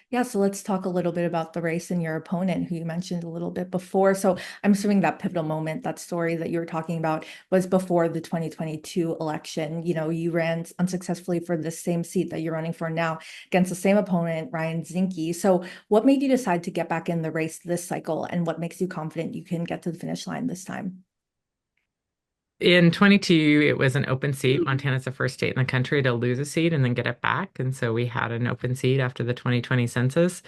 Yeah, so let's talk a little bit about the race and your opponent, who you mentioned a little bit before. So I'm assuming that pivotal moment, that story that you were talking about, was before the 2022 election. You ran unsuccessfully for the same seat that you're running for now against the same opponent, Ryan Zinke. So what made you decide to get back in the race this cycle, and what makes you confident you can get to the finish line this time? In 22, it was an open seat. Montana's the first state in the country to lose a seat and then get it back. And so we had an open seat after the 2020 census.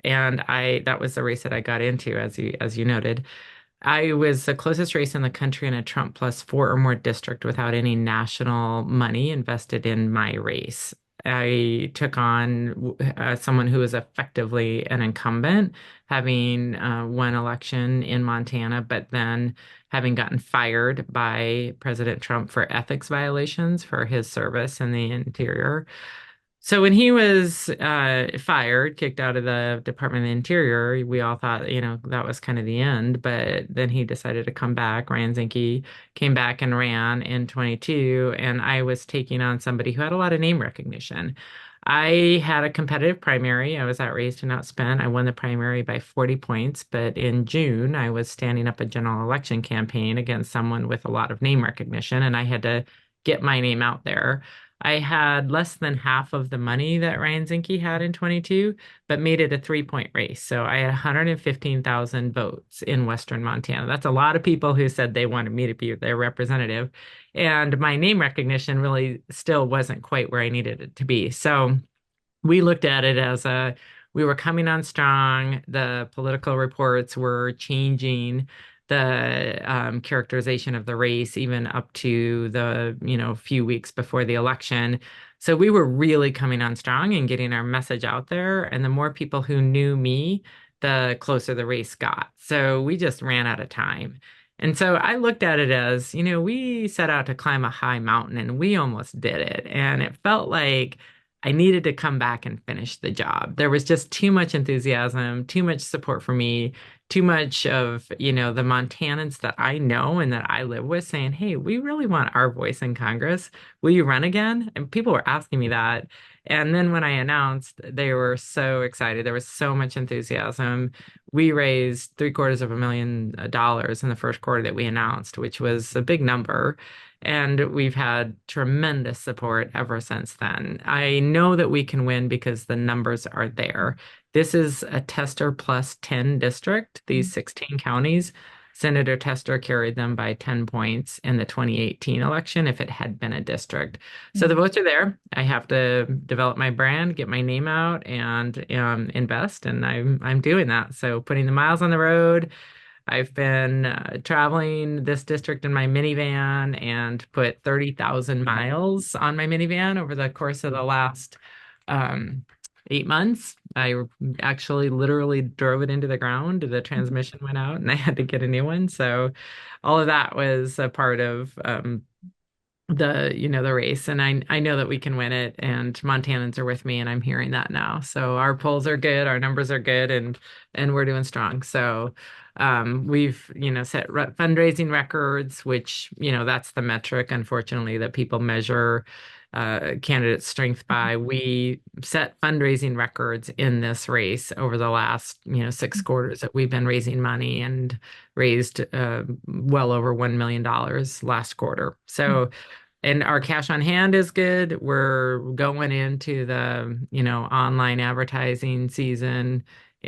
And that was the race that I got into, as you noted. I was the closest race in the country in a Trump plus four or more district without any national money invested in my race. I took on someone who was effectively an incumbent, having won election in Montana, but then having gotten fired by President Trump for ethics violations for his service in the interior. So when he was fired, kicked out of the Department of the Interior, we all thought, that was kind of the end. But then he decided to come back. Ryan Zinke came back and ran in 22, and I was taking on somebody who had a lot of name recognition. I had a competitive primary. I was outraised and outspent. I won the primary by 40 points, but in June, I was standing up a general election campaign against someone with a lot of name recognition, and I had to get my name out there. I had less than half of the money that Ryan Zinke had in 22, but made it a 3-point race. So I had 115,000 votes in Western Montana. That's a lot of people who said they wanted me to be their representative. And my name recognition really still wasn't quite where I needed it to be. So we looked at it as we were coming on strong. The political reports were changing the characterization of the race, even up to the, few weeks before the election. So we were really coming on strong and getting our message out there. And the more people who knew me, the closer the race got. So we just ran out of time. And so I looked at it as, we set out to climb a high mountain and we almost did it. And it felt like I needed to come back and finish the job. There was just too much enthusiasm, too much support for me, too much of, the Montanans that I know and that I live with saying, "Hey, we really want our voice in Congress. Will you run again?" And people were asking me that. And then when I announced, they were so excited. There was so much enthusiasm. We raised $750,000 in the first quarter that we announced, which was a big number. And we've had tremendous support ever since then. I know that we can win because the numbers are there. This is a Tester plus 10 district, these 16 counties. Senator Tester carried them by 10 points in the 2018 election if it had been a district. So the votes are there. I have to develop my brand, get my name out, and invest, and I'm doing that. So putting the miles on the road, I've been traveling this district in my minivan and put 30,000 miles on my minivan over the course of the last um, 8 months. I actually literally drove it into the ground. The transmission went out and I had to get a new one. So all of that was a part of the race. And I know that we can win it, and Montanans are with me, and I'm hearing that now. So our polls are good, our numbers are good, and we're doing strong. So we've set fundraising records, which that's the metric, unfortunately, that people measure candidate strength by. We set fundraising records in this race over the last 6 quarters that we've been raising money, and raised well over $1 million last quarter. So, and our cash on hand is good. We're going into the, online advertising season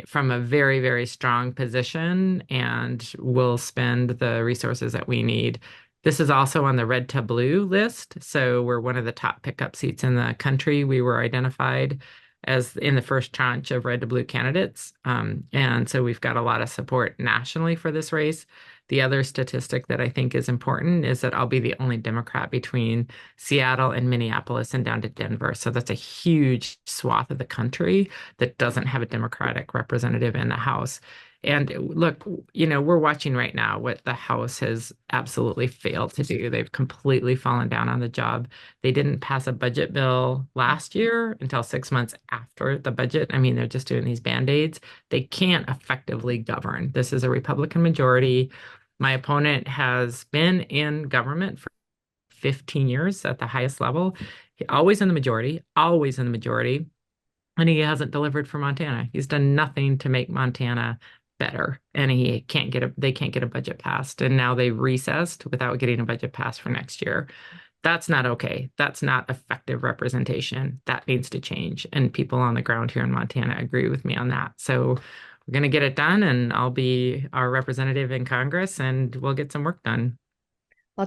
from a very, very strong position, and we'll spend the resources that we need. This is also on the red to blue list. So we're one of the top pickup seats in the country. We were identified as in the first tranche of red to blue candidates. And so we've got a lot of support nationally for this race. The other statistic that I think is important is that I'll be the only Democrat between Seattle and Minneapolis and down to Denver. So that's a huge swath of the country that doesn't have a Democratic representative in the House. And look, we're watching right now what the House has absolutely failed to do. They've completely fallen down on the job. They didn't pass a budget bill last year until 6 months after the budget. I mean, they're just doing these band-aids. They can't effectively govern. This is a Republican majority. My opponent has been in government for 15 years at the highest level, always in the majority, always in the majority. and he hasn't delivered for Montana. He's done nothing to make Montana better, and they can't get a budget passed, and now they've recessed without getting a budget passed for next year. That's not okay. That's not effective representation. That needs to change, and people on the ground here in Montana agree with me on that. So we're going to get it done, and I'll be our representative in Congress, and we'll get some work done.